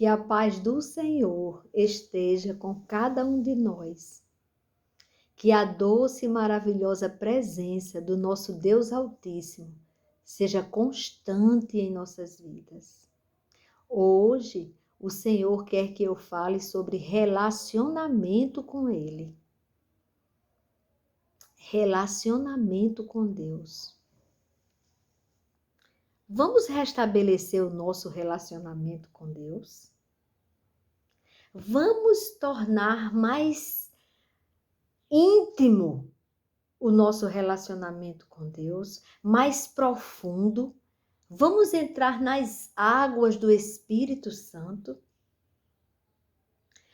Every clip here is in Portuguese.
Que a paz do Senhor esteja com cada um de nós. Que a doce e maravilhosa presença do nosso Deus Altíssimo seja constante em nossas vidas. Hoje, o Senhor quer que eu fale sobre relacionamento com Ele. Relacionamento com Deus. Vamos restabelecer o nosso relacionamento com Deus? Vamos tornar mais íntimo o nosso relacionamento com Deus, mais profundo. Vamos entrar nas águas do Espírito Santo.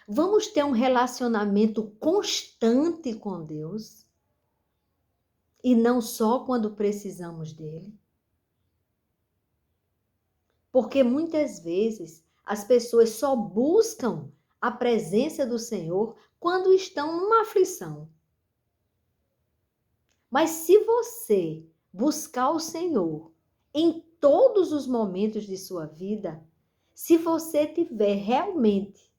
Vamos ter um relacionamento constante com Deus e não só quando precisamos dele. Porque muitas vezes as pessoas só buscam a presença do Senhor quando estão numa aflição. Mas se você buscar o Senhor em todos os momentos de sua vida, se você tiver realmente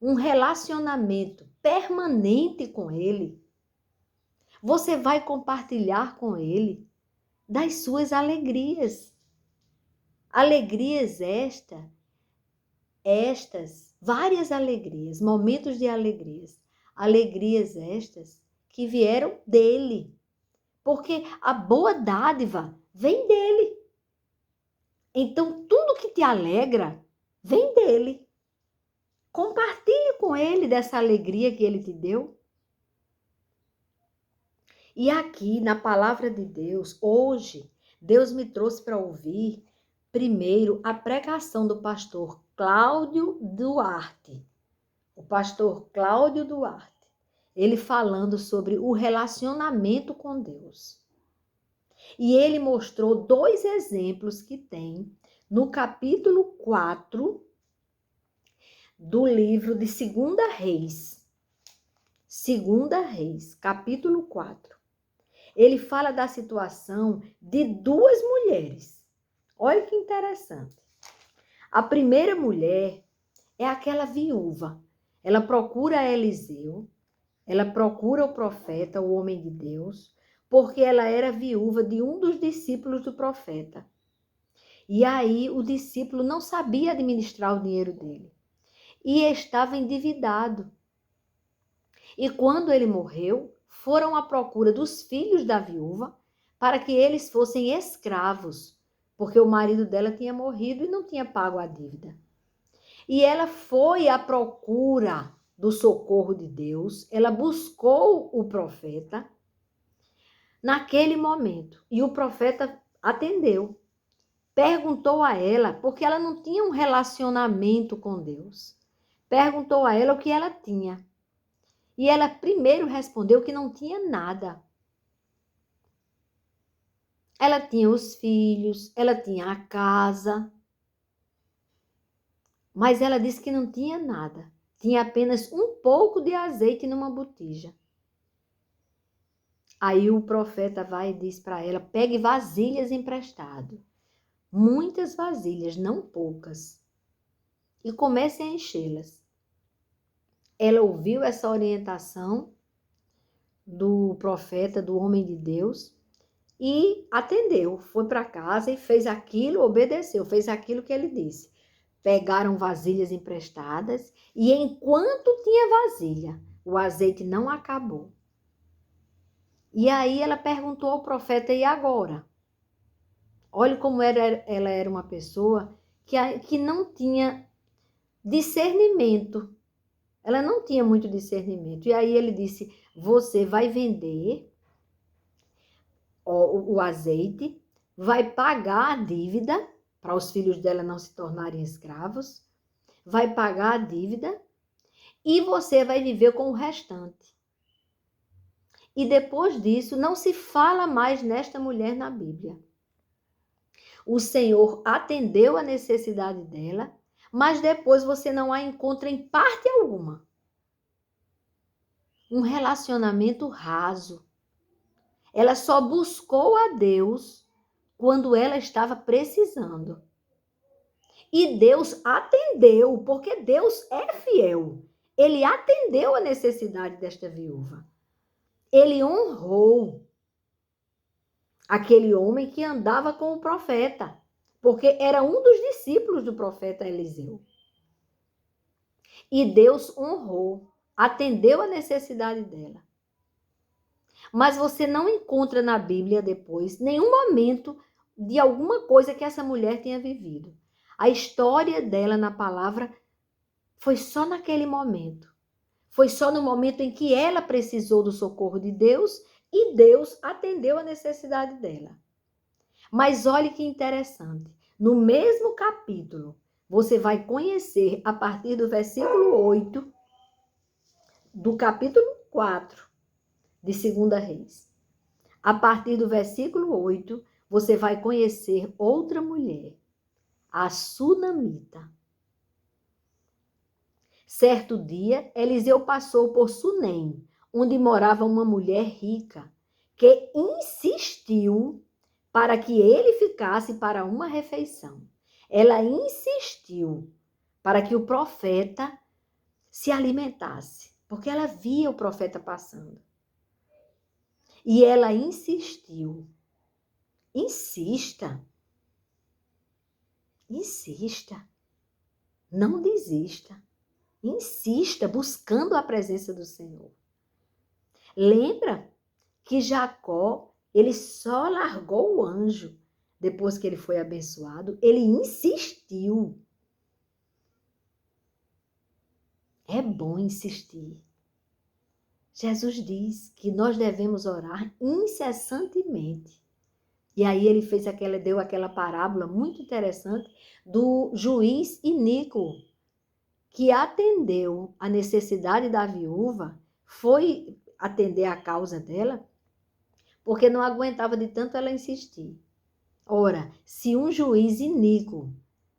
um relacionamento permanente com Ele, você vai compartilhar com Ele das suas alegrias. Alegrias estas, várias alegrias, momentos de alegrias. Alegrias estas que vieram dele. Porque a boa dádiva vem dele. Então, tudo que te alegra vem dele. Compartilhe com ele dessa alegria que ele te deu. E aqui, na palavra de Deus, hoje, Deus me trouxe para ouvir, primeiro, a pregação do pastor Cláudio Duarte. O pastor Cláudio Duarte. Ele falando sobre o relacionamento com Deus. E ele mostrou 2 exemplos que tem no capítulo 4 do livro de 2 Reis. 2 Reis, capítulo 4. Ele fala da situação de 2 mulheres. Olha que interessante. A primeira mulher é aquela viúva. Ela procura Eliseu, ela procura o profeta, o homem de Deus, porque ela era viúva de um dos discípulos do profeta. E aí o discípulo não sabia administrar o dinheiro dele. E estava endividado. E quando ele morreu, foram à procura dos filhos da viúva para que eles fossem escravos, porque o marido dela tinha morrido e não tinha pago a dívida. E ela foi à procura do socorro de Deus, ela buscou o profeta naquele momento. E o profeta atendeu. Perguntou a ela, porque ela não tinha um relacionamento com Deus. Perguntou a ela o que ela tinha. E ela primeiro respondeu que não tinha nada. Ela tinha os filhos, ela tinha a casa. Mas ela disse que não tinha nada. Tinha apenas um pouco de azeite numa botija. Aí o profeta vai e diz para ela, pegue vasilhas emprestado. Muitas vasilhas, não poucas. E comece a enchê-las. Ela ouviu essa orientação do profeta, do homem de Deus, e atendeu. Foi para casa e fez aquilo, obedeceu, fez aquilo que ele disse. Pegaram vasilhas emprestadas e enquanto tinha vasilha, o azeite não acabou. E aí ela perguntou ao profeta, e agora? Olha como ela era uma pessoa que não tinha discernimento. Ela não tinha muito discernimento. E aí ele disse, você vai vender o azeite, vai pagar a dívida, para os filhos dela não se tornarem escravos, vai pagar a dívida e você vai viver com o restante. E depois disso, não se fala mais nesta mulher na Bíblia. O Senhor atendeu a necessidade dela, mas depois você não a encontra em parte alguma. Um relacionamento raso. Ela só buscou a Deus quando ela estava precisando. E Deus atendeu, porque Deus é fiel. Ele atendeu a necessidade desta viúva. Ele honrou aquele homem que andava com o profeta, porque era um dos discípulos do profeta Eliseu. E Deus honrou, atendeu a necessidade dela. Mas você não encontra na Bíblia depois nenhum momento de alguma coisa que essa mulher tenha vivido. A história dela na palavra foi só naquele momento. Foi só no momento em que ela precisou do socorro de Deus e Deus atendeu a necessidade dela. Mas olhe que interessante. No mesmo capítulo, você vai conhecer, a partir do versículo 8, do capítulo 4 de 2 Reis. A partir do versículo 8, você vai conhecer outra mulher, a Sunamita. Certo dia, Eliseu passou por Sunem, onde morava uma mulher rica, que insistiu para que ele ficasse para uma refeição. Ela insistiu para que o profeta se alimentasse, porque ela via o profeta passando. E ela insistiu. Insista. Insista. Não desista. Insista, buscando a presença do Senhor. Lembra que Jacó, ele só largou o anjo depois que ele foi abençoado? Ele insistiu. É bom insistir. Jesus diz que nós devemos orar incessantemente. E aí ele deu aquela parábola muito interessante do juiz iníquo, que atendeu a necessidade da viúva, foi atender a causa dela, porque não aguentava de tanto ela insistir. Ora, se um juiz iníquo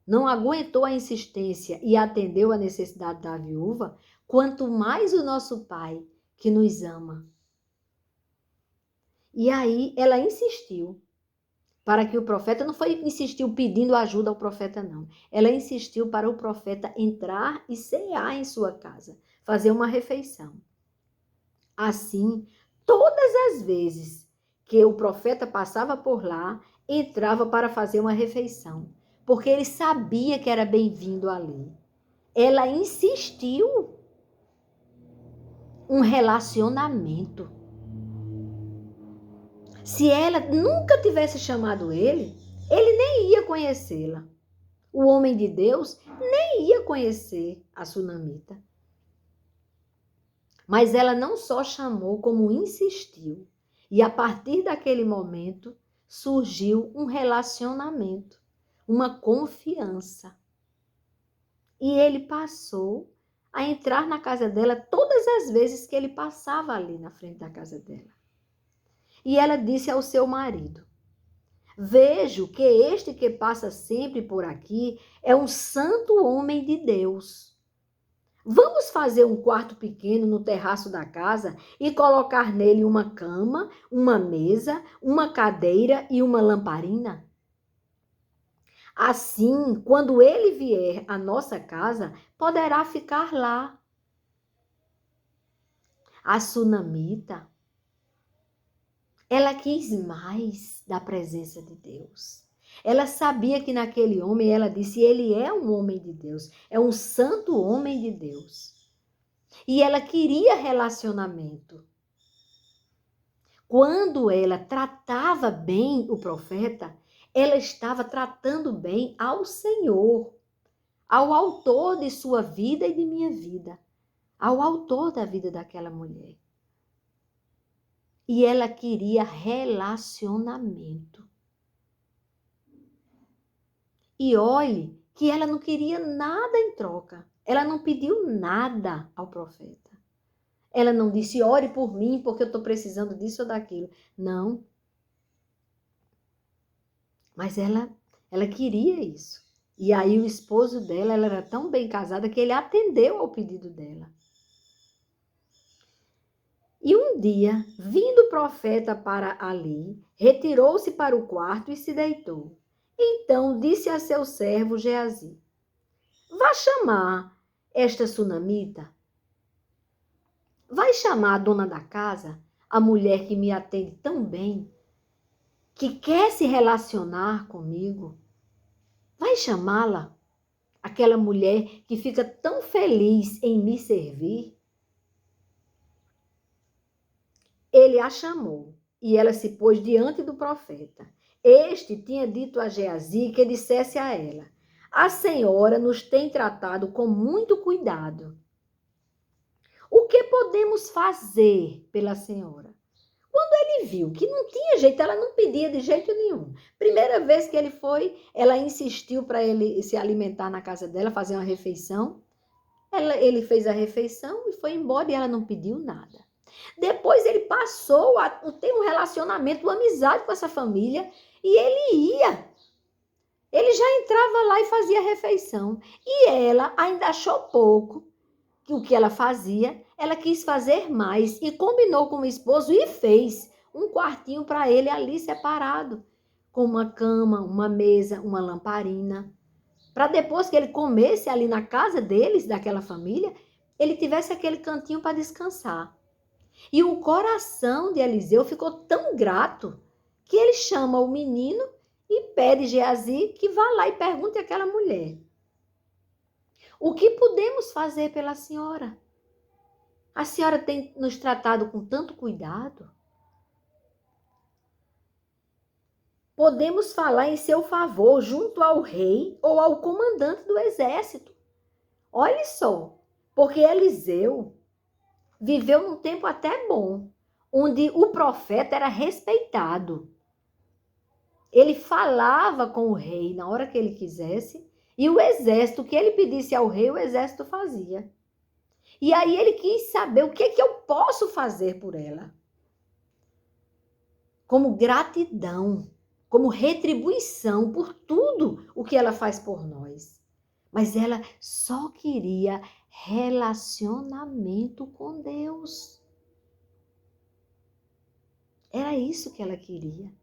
não aguentou a insistência e atendeu a necessidade da viúva, quanto mais o nosso Pai, que nos ama. E aí ela insistiu para que o profeta, insistiu pedindo ajuda ao profeta, não. Ela insistiu para o profeta entrar e cear em sua casa, fazer uma refeição. Assim, todas as vezes que o profeta passava por lá, entrava para fazer uma refeição, porque ele sabia que era bem-vindo ali. Ela insistiu um relacionamento. Se ela nunca tivesse chamado ele, ele nem ia conhecê-la. O homem de Deus nem ia conhecer a sunamita. Mas ela não só chamou, como insistiu. E a partir daquele momento, surgiu um relacionamento, uma confiança. E ele passou a entrar na casa dela todas as vezes que ele passava ali na frente da casa dela. E ela disse ao seu marido: vejo que este que passa sempre por aqui é um santo homem de Deus. Vamos fazer um quarto pequeno no terraço da casa e colocar nele uma cama, uma mesa, uma cadeira e uma lamparina? Assim, quando ele vier à nossa casa, poderá ficar lá. A sunamita, ela quis mais da presença de Deus. Ela sabia que naquele homem, ela disse, ele é um homem de Deus, é um santo homem de Deus. E ela queria relacionamento. Quando ela tratava bem o profeta, ela estava tratando bem ao Senhor, ao autor de sua vida e de minha vida, ao autor da vida daquela mulher. E ela queria relacionamento. E olhe que ela não queria nada em troca. Ela não pediu nada ao profeta. Ela não disse, ore por mim porque eu estou precisando disso ou daquilo. Não. Mas ela queria isso. E aí o esposo dela, ela era tão bem casada que ele atendeu ao pedido dela. E um dia, vindo o profeta para ali, retirou-se para o quarto e se deitou. Então disse a seu servo Geazi: vá chamar esta sunamita, vai chamar a dona da casa, a mulher que me atende tão bem, que quer se relacionar comigo, vai chamá-la, aquela mulher que fica tão feliz em me servir. Ele a chamou e ela se pôs diante do profeta. Este tinha dito a Geazi que dissesse a ela: a senhora nos tem tratado com muito cuidado. O que podemos fazer pela senhora? Quando ele viu que não tinha jeito, ela não pedia de jeito nenhum. Primeira vez que ele foi, ela insistiu para ele se alimentar na casa dela, fazer uma refeição. Ele fez a refeição e foi embora e ela não pediu nada. Depois ele passou a ter um relacionamento, uma amizade com essa família e ele ia. Ele já entrava lá e fazia a refeição. E ela ainda achou pouco que o que ela fazia, ela quis fazer mais e combinou com o esposo e fez um quartinho para ele ali separado, com uma cama, uma mesa, uma lamparina, para depois que ele comesse ali na casa deles, daquela família, ele tivesse aquele cantinho para descansar. E o coração de Eliseu ficou tão grato que ele chama o menino e pede Geazi que vá lá e pergunte àquela mulher: o que podemos fazer pela senhora? A senhora tem nos tratado com tanto cuidado. Podemos falar em seu favor junto ao rei ou ao comandante do exército. Olhe só, porque Eliseu viveu num tempo até bom, onde o profeta era respeitado. Ele falava com o rei na hora que ele quisesse, e o exército, o que ele pedisse ao rei, o exército fazia. E aí ele quis saber o que eu posso fazer por ela. Como gratidão, como retribuição por tudo o que ela faz por nós. Mas ela só queria relacionamento com Deus. Era isso que ela queria.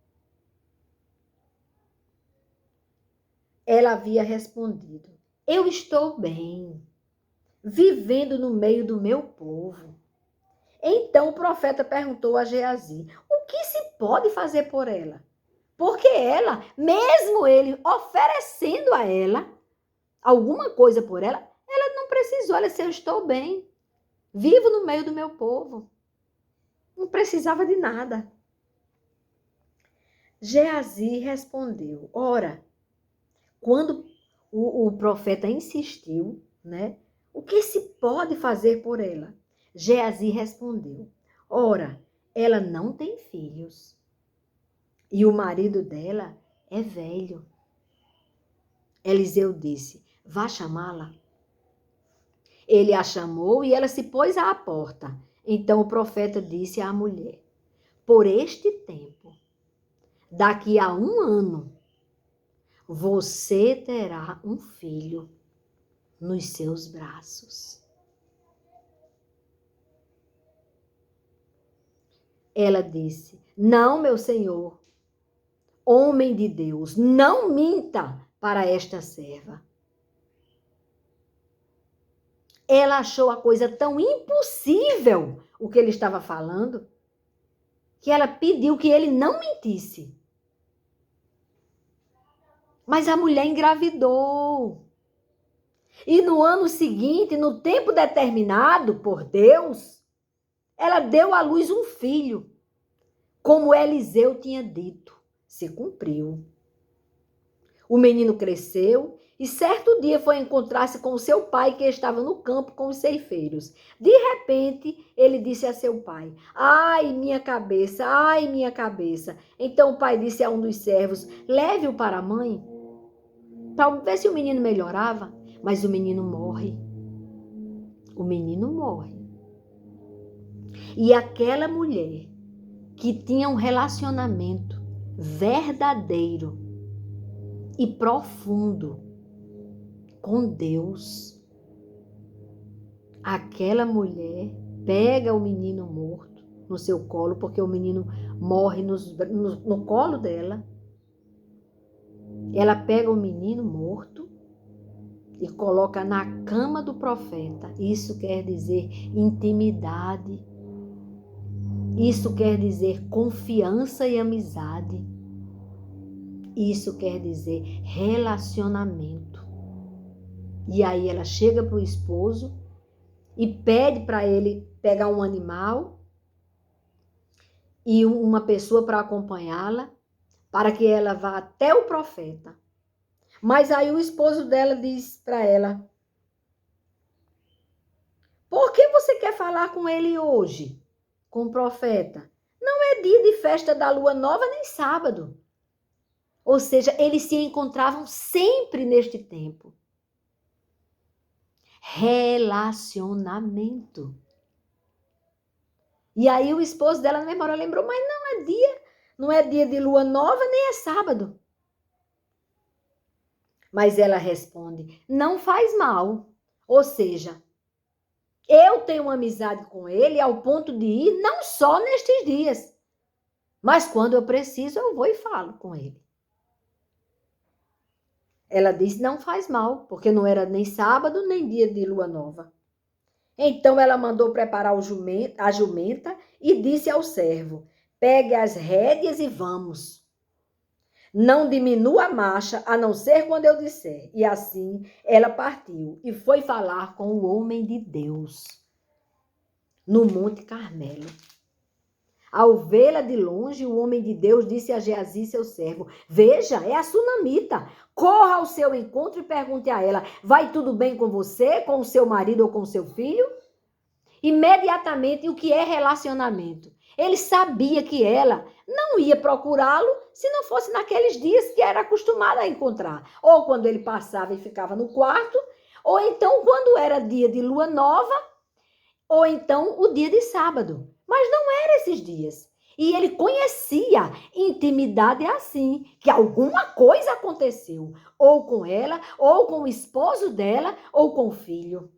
Ela havia respondido: eu estou bem, vivendo no meio do meu povo. Então o profeta perguntou a Geazi: o que se pode fazer por ela? Porque ela, mesmo ele oferecendo a ela alguma coisa por ela, ela não precisou. Ela disse: eu estou bem, vivo no meio do meu povo. Não precisava de nada. Geazi respondeu: ora, quando o profeta insistiu, né? O que se pode fazer por ela? Geazi respondeu: ora, ela não tem filhos e o marido dela é velho. Eliseu disse: vá chamá-la. Ele a chamou e ela se pôs à porta. Então o profeta disse à mulher: por este tempo, daqui a 1 ano, você terá um filho nos seus braços. Ela disse: não, meu senhor, homem de Deus, não minta para esta serva. Ela achou a coisa tão impossível o que ele estava falando, que ela pediu que ele não mentisse. Mas a mulher engravidou. E no ano seguinte, no tempo determinado por Deus, ela deu à luz um filho, como Eliseu tinha dito. Se cumpriu. O menino cresceu e certo dia foi encontrar-se com o seu pai, que estava no campo com os ceifeiros. De repente, ele disse a seu pai: ai, minha cabeça, ai, minha cabeça. Então o pai disse a um dos servos: leve-o para a mãe, para ver se o menino melhorava. Mas o menino morre. O menino morre. E aquela mulher que tinha um relacionamento verdadeiro e profundo com Deus, aquela mulher pega o menino morto no seu colo, porque o menino morre no colo dela. Ela pega o menino morto e coloca na cama do profeta. Isso quer dizer intimidade. Isso quer dizer confiança e amizade. Isso quer dizer relacionamento. E aí ela chega para o esposo e pede para ele pegar um animal e uma pessoa para acompanhá-la, para que ela vá até o profeta. Mas aí o esposo dela diz para ela: por que você quer falar com ele hoje, com o profeta? Não é dia de festa da lua nova nem sábado. Ou seja, eles se encontravam sempre neste tempo. Relacionamento. E aí o esposo dela na mesma hora lembrou, mas não é dia de lua nova nem é sábado. Mas ela responde, não faz mal. Ou seja, eu tenho uma amizade com ele ao ponto de ir não só nestes dias, mas quando eu preciso eu vou e falo com ele. Ela disse, não faz mal, porque não era nem sábado nem dia de lua nova. Então ela mandou preparar a jumenta e disse ao servo, pegue as rédeas e vamos. Não diminua a marcha, a não ser quando eu disser. E assim ela partiu e foi falar com o homem de Deus no Monte Carmelo. Ao vê-la de longe, o homem de Deus disse a Geazi, seu servo, veja, é a sunamita. Corra ao seu encontro e pergunte a ela, vai tudo bem com você, com o seu marido ou com o seu filho? Imediatamente, o que é relacionamento? Ele sabia que ela não ia procurá-lo se não fosse naqueles dias que era acostumada a encontrar. Ou quando ele passava e ficava no quarto, ou então quando era dia de lua nova, ou então o dia de sábado. Mas não era esses dias. E ele conhecia, intimidade é assim, que alguma coisa aconteceu, ou com ela, ou com o esposo dela, ou com o filho.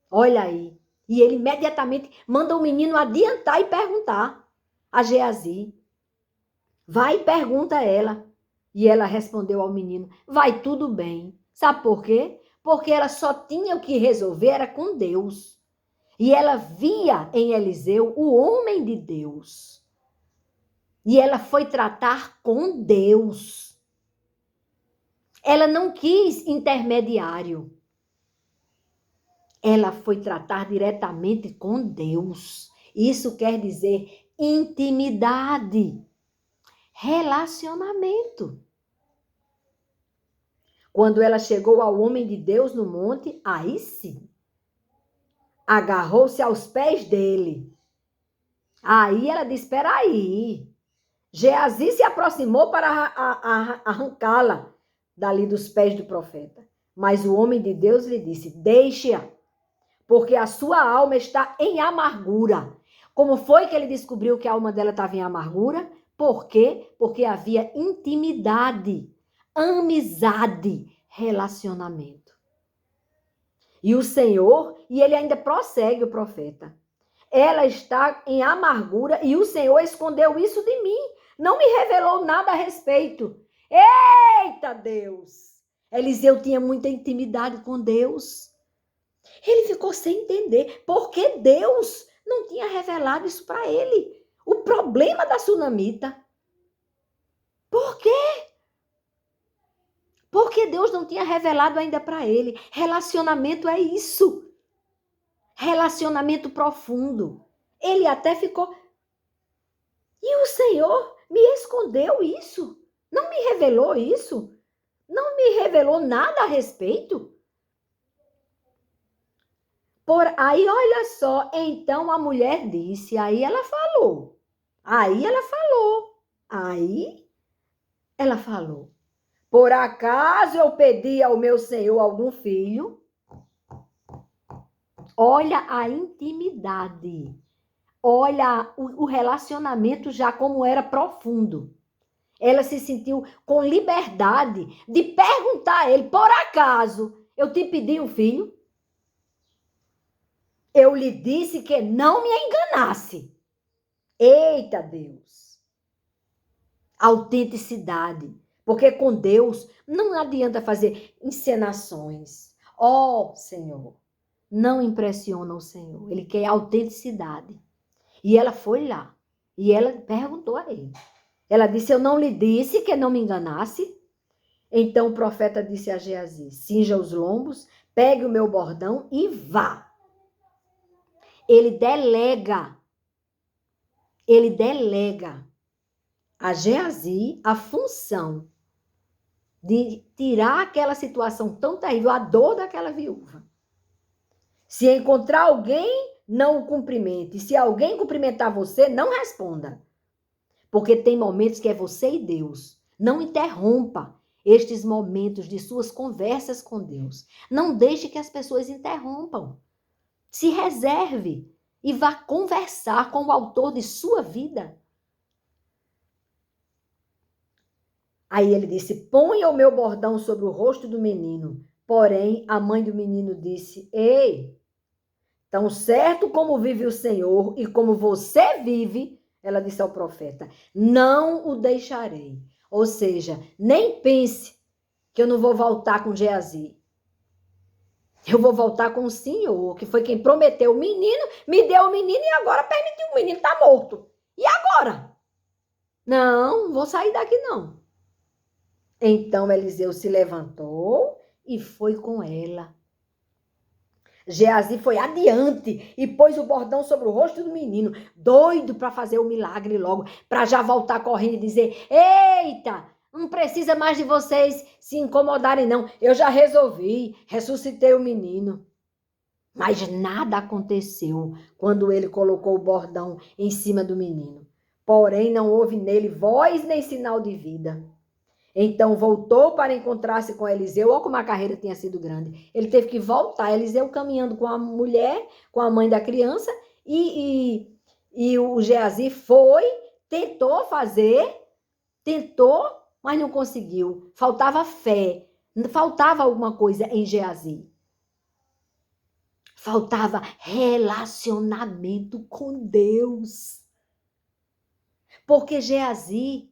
Olha aí. E ele imediatamente manda o menino adiantar e perguntar a Geazi. Vai e pergunta a ela. E ela respondeu ao menino, vai tudo bem. Sabe por quê? Porque ela só tinha o que resolver era com Deus. E ela via em Eliseu o homem de Deus. E ela foi tratar com Deus. Ela não quis intermediário. Ela foi tratar diretamente com Deus. Isso quer dizer intimidade, relacionamento. Quando ela chegou ao homem de Deus no monte, aí sim, agarrou-se aos pés dele. Aí ela disse, espera aí. Geazi se aproximou para arrancá-la dali dos pés do profeta. Mas o homem de Deus lhe disse, deixe-a, porque a sua alma está em amargura. Como foi que ele descobriu que a alma dela estava em amargura? Por quê? Porque havia intimidade, amizade, relacionamento. E o Senhor, e ele ainda prossegue o profeta, ela está em amargura e o Senhor escondeu isso de mim, não me revelou nada a respeito. Eita Deus! Eliseu tinha muita intimidade com Deus. Ele ficou sem entender porque Deus não tinha revelado isso para ele. O problema da sunamita. Por quê? Porque Deus não tinha revelado ainda para ele. Relacionamento é isso. Relacionamento profundo. Ele até ficou... E o Senhor me escondeu isso? Não me revelou isso? Não me revelou nada a respeito? Aí, olha só, então a mulher disse, aí ela falou, por acaso eu pedi ao meu Senhor algum filho? Olha a intimidade, olha o relacionamento já como era profundo. Ela se sentiu com liberdade de perguntar a ele, por acaso eu te pedi um filho? Eu lhe disse que não me enganasse. Eita Deus! Autenticidade. Porque com Deus não adianta fazer encenações. Ó Senhor, não impressiona o Senhor. Ele quer autenticidade. E ela foi lá. E ela perguntou a ele. Ela disse, eu não lhe disse que não me enganasse? Então o profeta disse a Geazi, cinja os lombos, pegue o meu bordão e vá. Ele delega a Geazi a função de tirar aquela situação tão terrível, a dor daquela viúva. Se encontrar alguém, não o cumprimente. Se alguém cumprimentar você, não responda. Porque tem momentos que é você e Deus. Não interrompa estes momentos de suas conversas com Deus. Não deixe que as pessoas interrompam. Se reserve e vá conversar com o autor de sua vida. Aí ele disse, ponha o meu bordão sobre o rosto do menino. Porém, a mãe do menino disse, ei, tão certo como vive o Senhor e como você vive, ela disse ao profeta, não o deixarei. Ou seja, nem pense que eu não vou voltar com Geazi. Eu vou voltar com o Senhor, que foi quem prometeu o menino, me deu o menino e agora permitiu o menino estar morto. E agora? Não vou sair daqui não. Então Eliseu se levantou e foi com ela. Geazi foi adiante e pôs o bordão sobre o rosto do menino, doido para fazer o milagre logo, para já voltar correndo e dizer, eita, não precisa mais de vocês se incomodarem não, eu já resolvi, ressuscitei o menino. Mas nada aconteceu quando ele colocou o bordão em cima do menino. Porém, não houve nele voz nem sinal de vida. Então voltou para encontrar-se com Eliseu. Olha como a carreira tinha sido grande. Ele teve que voltar. Eliseu caminhando com a mulher, com a mãe da criança, e o Geazi foi, tentou fazer, mas não conseguiu. Faltava fé, faltava alguma coisa em Geazi. Faltava relacionamento com Deus. Porque Geazi,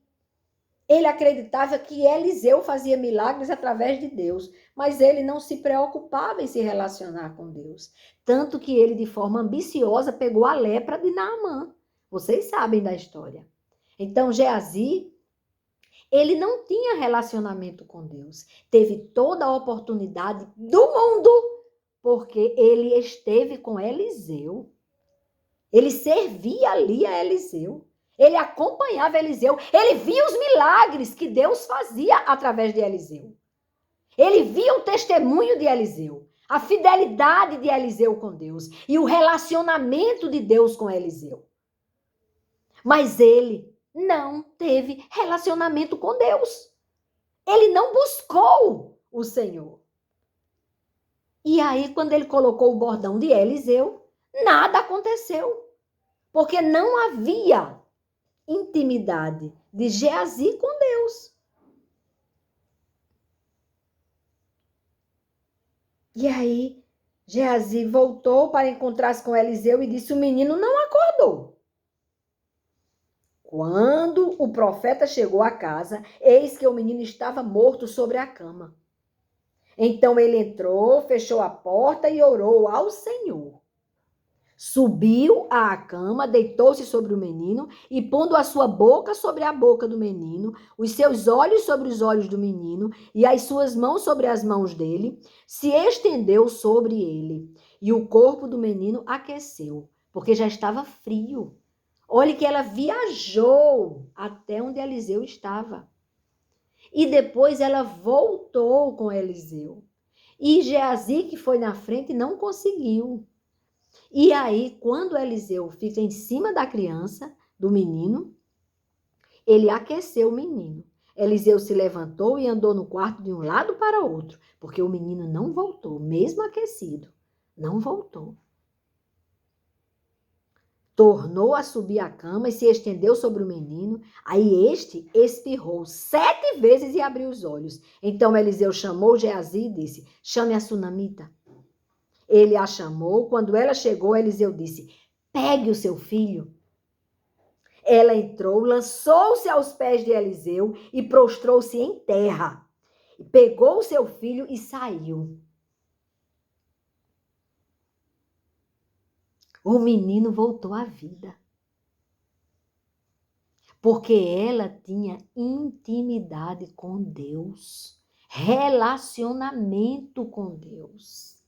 ele acreditava que Eliseu fazia milagres através de Deus, mas ele não se preocupava em se relacionar com Deus. Tanto que ele, de forma ambiciosa, pegou a lepra de Naamã. Vocês sabem da história. Então, Geazi, ele não tinha relacionamento com Deus. Teve toda a oportunidade do mundo, porque ele esteve com Eliseu. Ele servia ali a Eliseu. Ele acompanhava Eliseu. Ele via os milagres que Deus fazia através de Eliseu. Ele via o testemunho de Eliseu. A fidelidade de Eliseu com Deus. E o relacionamento de Deus com Eliseu. Mas ele não teve relacionamento com Deus. Ele não buscou o Senhor. E aí, quando ele colocou o bordão de Eliseu, nada aconteceu. Porque não havia intimidade de Geazi com Deus. E aí, Geazi voltou para encontrar-se com Eliseu e disse, o menino não acordou. Quando o profeta chegou à casa, eis que o menino estava morto sobre a cama. Então ele entrou, fechou a porta e orou ao Senhor. Subiu à cama, deitou-se sobre o menino e, pondo a sua boca sobre a boca do menino, os seus olhos sobre os olhos do menino e as suas mãos sobre as mãos dele, se estendeu sobre ele. E o corpo do menino aqueceu, porque já estava frio. Olhe que ela viajou até onde Eliseu estava. E depois ela voltou com Eliseu. E Geazi, que foi na frente, não conseguiu. E aí, quando Eliseu fica em cima da criança, do menino, ele aqueceu o menino. Eliseu se levantou e andou no quarto de um lado para o outro, porque o menino não voltou, mesmo aquecido, não voltou. Tornou a subir a cama e se estendeu sobre o menino. Aí este espirrou 7 vezes e abriu os olhos. Então Eliseu chamou Geazi e disse, chame a sunamita. Ele a chamou. Quando ela chegou, Eliseu disse, pegue o seu filho. Ela entrou, lançou-se aos pés de Eliseu e prostrou-se em terra. Pegou o seu filho e saiu. O menino voltou à vida. Porque ela tinha intimidade com Deus, relacionamento com Deus.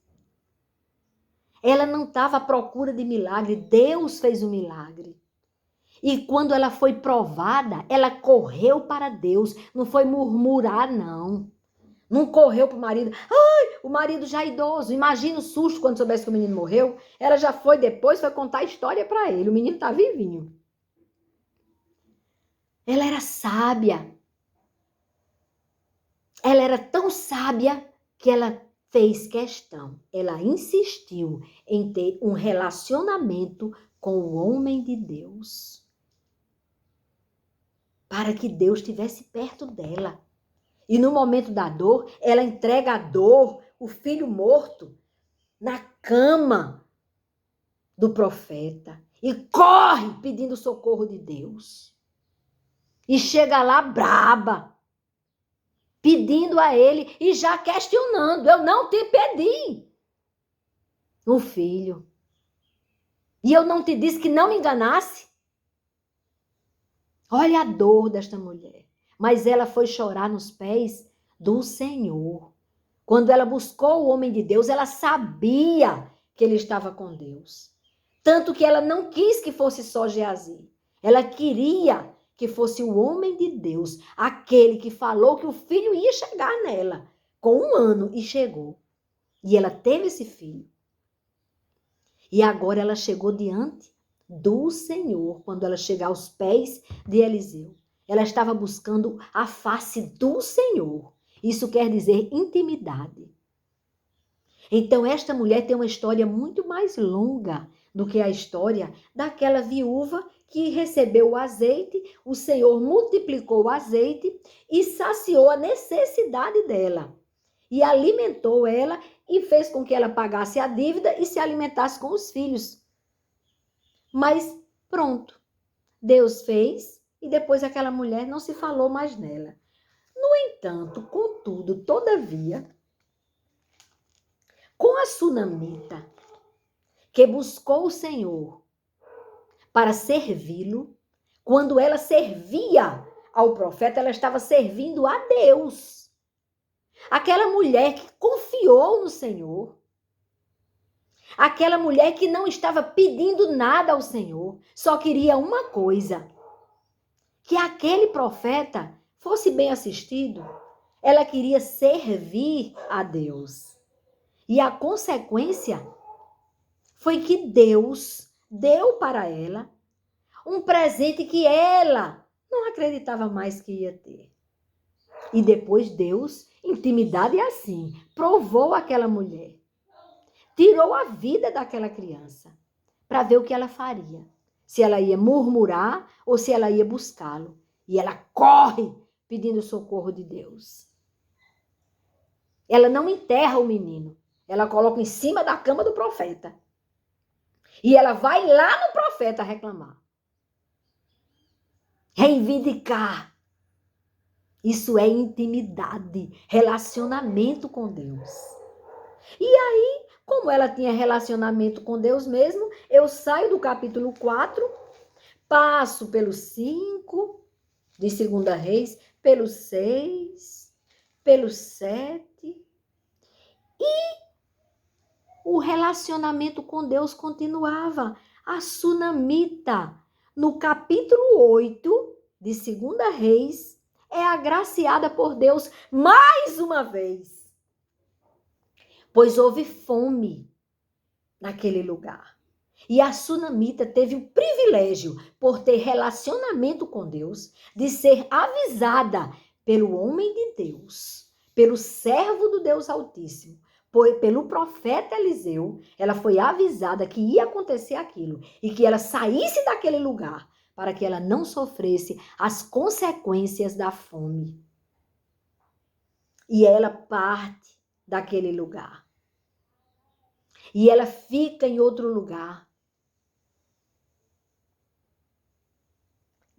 Ela não estava à procura de milagre, Deus fez o milagre. E quando ela foi provada, ela correu para Deus, não foi murmurar, não. Não correu para o marido. Ai, o marido já idoso. Imagina o susto quando soubesse que o menino morreu. Ela já foi depois, foi contar a história para ele. O menino está vivinho. Ela era sábia. Ela era tão sábia que ela fez questão. Ela insistiu em ter um relacionamento com o homem de Deus. Para que Deus estivesse perto dela. E no momento da dor, ela entrega a dor, o filho morto, na cama do profeta. E corre pedindo socorro de Deus. E chega lá braba, pedindo a ele e já questionando. Eu não te pedi o filho. E eu não te disse que não me enganasse? Olha a dor desta mulher. Mas ela foi chorar nos pés do Senhor. Quando ela buscou o homem de Deus, ela sabia que ele estava com Deus. Tanto que ela não quis que fosse só Geazi. Ela queria que fosse o homem de Deus, aquele que falou que o filho ia chegar nela, com 1 ano, e chegou. E ela teve esse filho. E agora ela chegou diante do Senhor, quando ela chega aos pés de Eliseu. Ela estava buscando a face do Senhor. Isso quer dizer intimidade. Então, esta mulher tem uma história muito mais longa do que a história daquela viúva que recebeu o azeite, o Senhor multiplicou o azeite e saciou a necessidade dela. E alimentou ela e fez com que ela pagasse a dívida e se alimentasse com os filhos. Mas pronto, Deus fez e depois aquela mulher não se falou mais nela. No entanto, contudo, todavia, com a sunamita, que buscou o Senhor para servi-lo, quando ela servia ao profeta, ela estava servindo a Deus. Aquela mulher que confiou no Senhor, aquela mulher que não estava pedindo nada ao Senhor, só queria uma coisa, que aquele profeta fosse bem assistido. Ela queria servir a Deus. E a consequência foi que Deus deu para ela um presente que ela não acreditava mais que ia ter. E depois Deus, intimidade é assim, provou aquela mulher. Tirou a vida daquela criança para ver o que ela faria. Se ela ia murmurar ou se ela ia buscá-lo. E ela corre pedindo socorro de Deus. Ela não enterra o menino. Ela coloca em cima da cama do profeta. E ela vai lá no profeta reclamar. Reivindicar. Isso é intimidade, relacionamento com Deus. E aí, como ela tinha relacionamento com Deus mesmo, eu saio do capítulo 4, passo pelos 5 de 2 Reis, pelos 6, pelos 7, e o relacionamento com Deus continuava. A sunamita, no capítulo 8 de 2 Reis, é agraciada por Deus mais uma vez. Pois houve fome naquele lugar. E a sunamita teve o privilégio, por ter relacionamento com Deus, de ser avisada pelo homem de Deus, pelo servo do Deus Altíssimo, pelo profeta Eliseu. Ela foi avisada que ia acontecer aquilo e que ela saísse daquele lugar para que ela não sofresse as consequências da fome. E ela parte daquele lugar. E ela fica em outro lugar.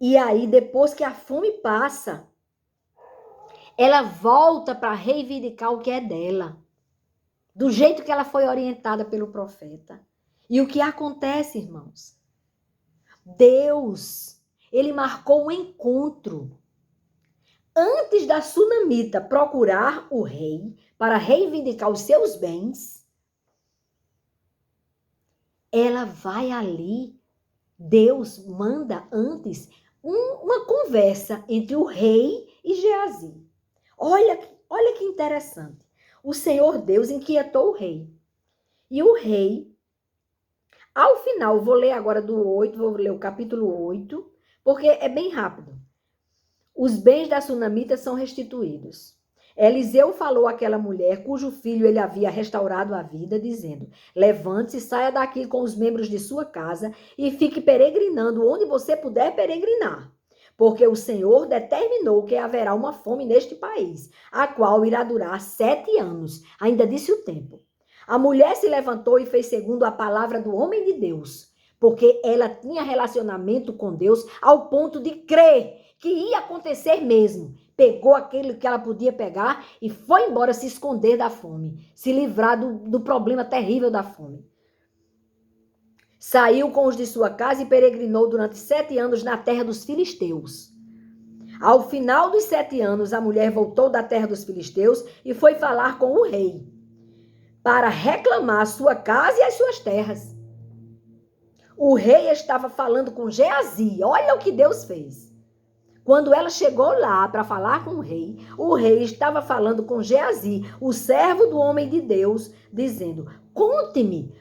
E aí, depois que a fome passa, ela volta para reivindicar o que é dela. Do jeito que ela foi orientada pelo profeta. E o que acontece, irmãos? Deus, ele marcou um encontro. Antes da sunamita procurar o rei para reivindicar os seus bens, ela vai ali. Deus manda antes uma conversa entre o rei e Geazi. Olha que interessante. O Senhor Deus inquietou o rei. E o rei, ao final, vou ler agora vou ler o capítulo 8, porque é bem rápido. Os bens da sunamita são restituídos. Eliseu falou àquela mulher, cujo filho ele havia restaurado a vida, dizendo: levante-se, saia daqui com os membros de sua casa e fique peregrinando onde você puder peregrinar. Porque o Senhor determinou que haverá uma fome neste país, a qual irá durar 7 anos. Ainda disse o tempo. A mulher se levantou e fez segundo a palavra do homem de Deus, porque ela tinha relacionamento com Deus ao ponto de crer que ia acontecer mesmo. Pegou aquilo que ela podia pegar e foi embora se esconder da fome, se livrar do problema terrível da fome. Saiu com os de sua casa e peregrinou durante 7 anos na terra dos filisteus. Ao final dos 7 anos, a mulher voltou da terra dos filisteus e foi falar com o rei para reclamar a sua casa e as suas terras. O rei estava falando com Geazi. Olha o que Deus fez. Quando ela chegou lá para falar com o rei estava falando com Geazi, o servo do homem de Deus, dizendo: conte-me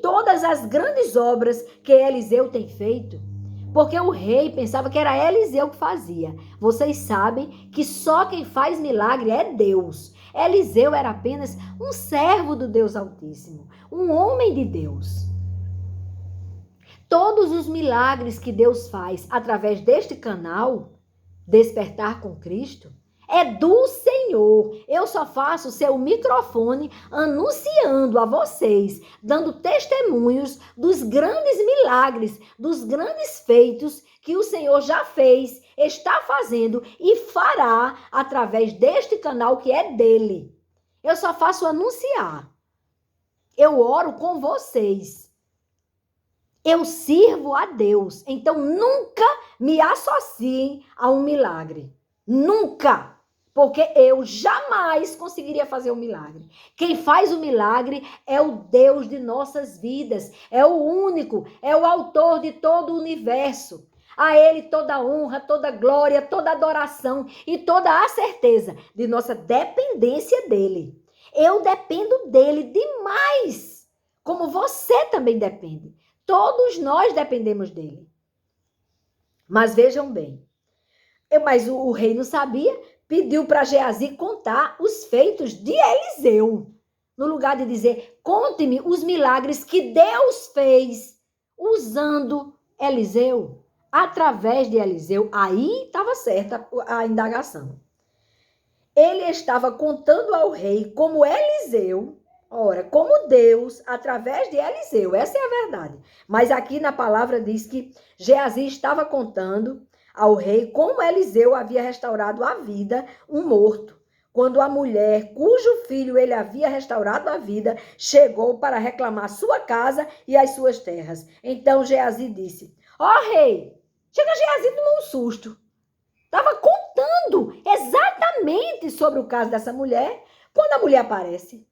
todas as grandes obras que Eliseu tem feito. Porque o rei pensava que era Eliseu que fazia. Vocês sabem que só quem faz milagre é Deus. Eliseu era apenas um servo do Deus Altíssimo, um homem de Deus. Todos os milagres que Deus faz através deste canal, Despertar com Cristo, é do Senhor. Eu só faço ser o microfone anunciando a vocês, dando testemunhos dos grandes milagres, dos grandes feitos que o Senhor já fez, está fazendo e fará através deste canal que é dele. Eu só faço anunciar. Eu oro com vocês. Eu sirvo a Deus. Então, nunca me associem a um milagre. Nunca. Porque eu jamais conseguiria fazer um milagre. Quem faz o milagre é o Deus de nossas vidas. É o único, é o autor de todo o universo. A Ele toda honra, toda glória, toda adoração e toda a certeza de nossa dependência dEle. Eu dependo dEle demais. Como você também depende. Todos nós dependemos dele. Mas vejam bem. Mas o rei não sabia, pediu para Geazi contar os feitos de Eliseu. No lugar de dizer, conte-me os milagres que Deus fez usando Eliseu, através de Eliseu. Aí estava certa a indagação. Ele estava contando ao rei como Eliseu... Ora, como Deus, através de Eliseu, essa é a verdade. Mas aqui na palavra diz que Geazi estava contando ao rei como Eliseu havia restaurado a vida um morto. Quando a mulher, cujo filho ele havia restaurado a vida, chegou para reclamar sua casa e as suas terras. Então Geazi disse, rei, chega Geazi tomou um susto. Estava contando exatamente sobre o caso dessa mulher, quando a mulher aparece.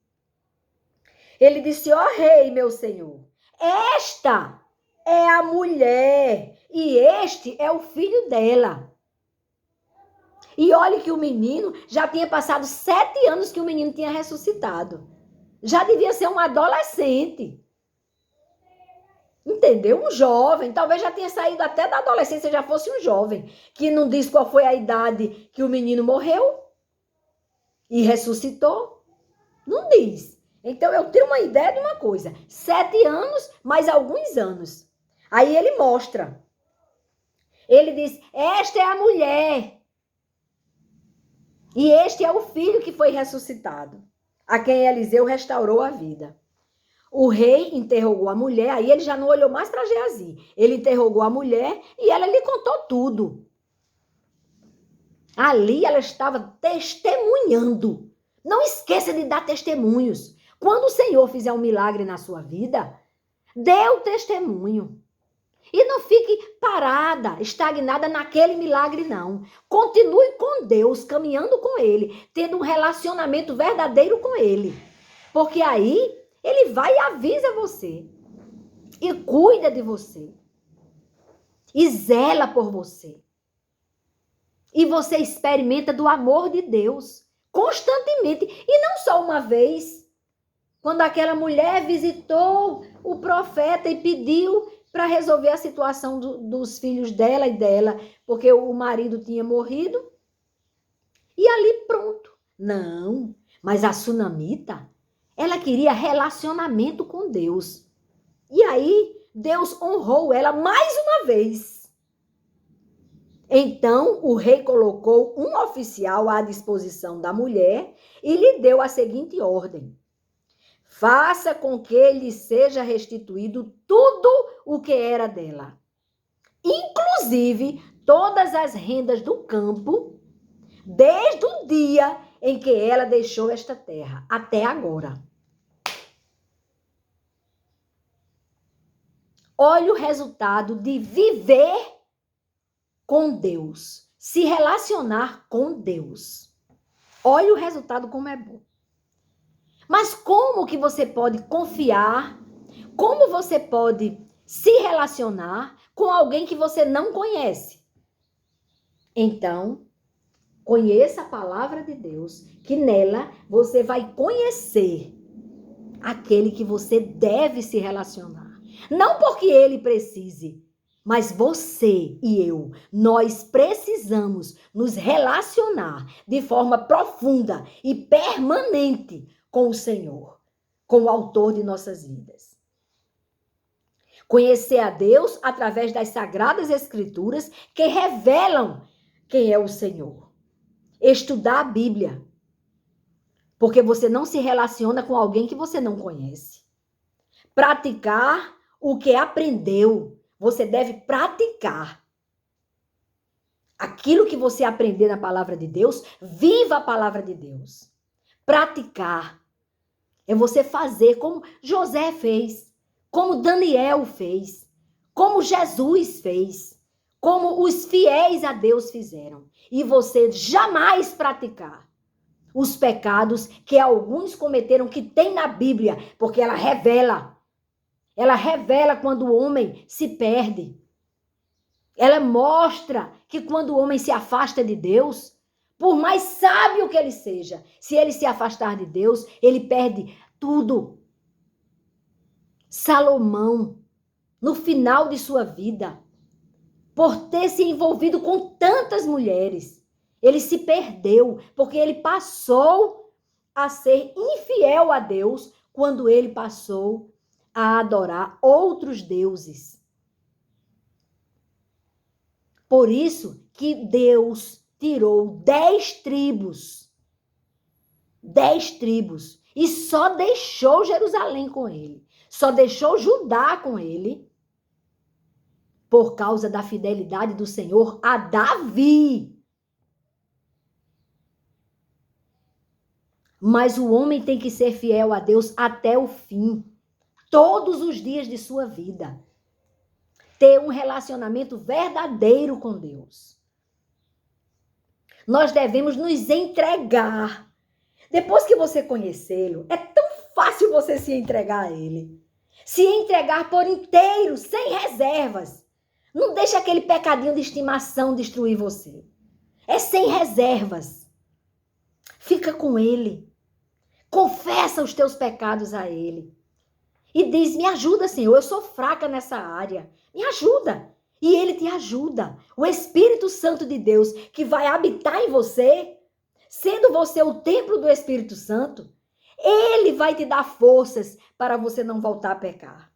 Ele disse, rei, meu senhor, esta é a mulher e este é o filho dela. E olhe que o menino já tinha passado 7 anos que o menino tinha ressuscitado. Já devia ser um adolescente. Entendeu? Um jovem, talvez já tenha saído até da adolescência, já fosse um jovem, que não diz qual foi a idade que o menino morreu e ressuscitou. Não diz. Então, eu tenho uma ideia de uma coisa. 7 anos, mais alguns anos. Aí ele mostra. Ele diz, esta é a mulher. E este é o filho que foi ressuscitado, a quem Eliseu restaurou a vida. O rei interrogou a mulher, aí ele já não olhou mais para Geazi. Ele interrogou a mulher e ela lhe contou tudo. Ali ela estava testemunhando. Não esqueça de dar testemunhos. Quando o Senhor fizer um milagre na sua vida, Dê o testemunho. E não fique parada, estagnada naquele milagre, não. Continue com Deus, caminhando com Ele, tendo um relacionamento verdadeiro com Ele. Porque aí Ele vai e avisa você. E cuida de você. E zela por você. E você experimenta do amor de Deus constantemente. E não só uma vez. Quando aquela mulher visitou o profeta e pediu para resolver a situação dos filhos dela e dela, porque o marido tinha morrido. E ali pronto. Não, mas a sunamita, ela queria relacionamento com Deus. E aí Deus honrou ela mais uma vez. Então o rei colocou um oficial à disposição da mulher e lhe deu a seguinte ordem: faça com que lhe seja restituído tudo o que era dela, inclusive todas as rendas do campo, desde o dia em que ela deixou esta terra até agora. Olha o resultado de viver com Deus, se relacionar com Deus. Olha o resultado como é bom. Mas como que você pode confiar? Como você pode se relacionar com alguém que você não conhece? Então, conheça a palavra de Deus, que nela você vai conhecer aquele que você deve se relacionar. Não porque ele precise, mas você e eu, nós precisamos nos relacionar de forma profunda e permanente com o Senhor, com o autor de nossas vidas. Conhecer a Deus através das sagradas escrituras que revelam quem é o Senhor. Estudar a Bíblia, porque você não se relaciona com alguém que você não conhece. Praticar o que aprendeu. Você deve praticar. Aquilo que você aprender na palavra de Deus, viva a palavra de Deus. Praticar é você fazer como José fez, como Daniel fez, como Jesus fez, como os fiéis a Deus fizeram. E você jamais praticar os pecados que alguns cometeram, que tem na Bíblia, porque ela revela. Ela revela quando o homem se perde. Ela mostra que quando o homem se afasta de Deus, por mais sábio que ele seja, se ele se afastar de Deus, ele perde tudo. Salomão, no final de sua vida, por ter se envolvido com tantas mulheres, ele se perdeu, porque ele passou a ser infiel a Deus quando ele passou a adorar outros deuses. Por isso que Deus tirou 10 tribos. 10 tribos. E só deixou Jerusalém com ele. Só deixou Judá com ele. Por causa da fidelidade do Senhor a Davi. Mas o homem tem que ser fiel a Deus até o fim. Todos os dias de sua vida. Ter um relacionamento verdadeiro com Deus. Nós devemos nos entregar. Depois que você conhecê-lo, é tão fácil você se entregar a ele. Se entregar por inteiro, sem reservas. Não deixe aquele pecadinho de estimação destruir você. É sem reservas. Fica com ele. Confessa os teus pecados a ele. E diz, me ajuda, Senhor, eu sou fraca nessa área. Me ajuda. E ele te ajuda. O Espírito Santo de Deus que vai habitar em você, sendo você o templo do Espírito Santo, ele vai te dar forças para você não voltar a pecar.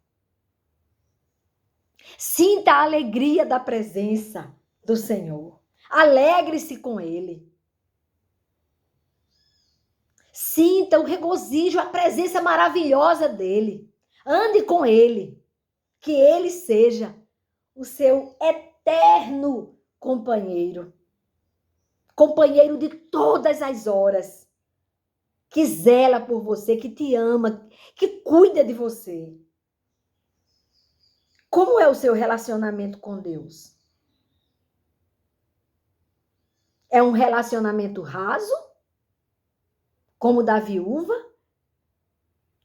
Sinta a alegria da presença do Senhor. Alegre-se com ele. Sinta o regozijo, a presença maravilhosa dele. Ande com ele. Que ele seja o seu eterno companheiro. Companheiro de todas as horas. Que zela por você, que te ama, que cuida de você. Como é o seu relacionamento com Deus? É um relacionamento raso, como o da viúva?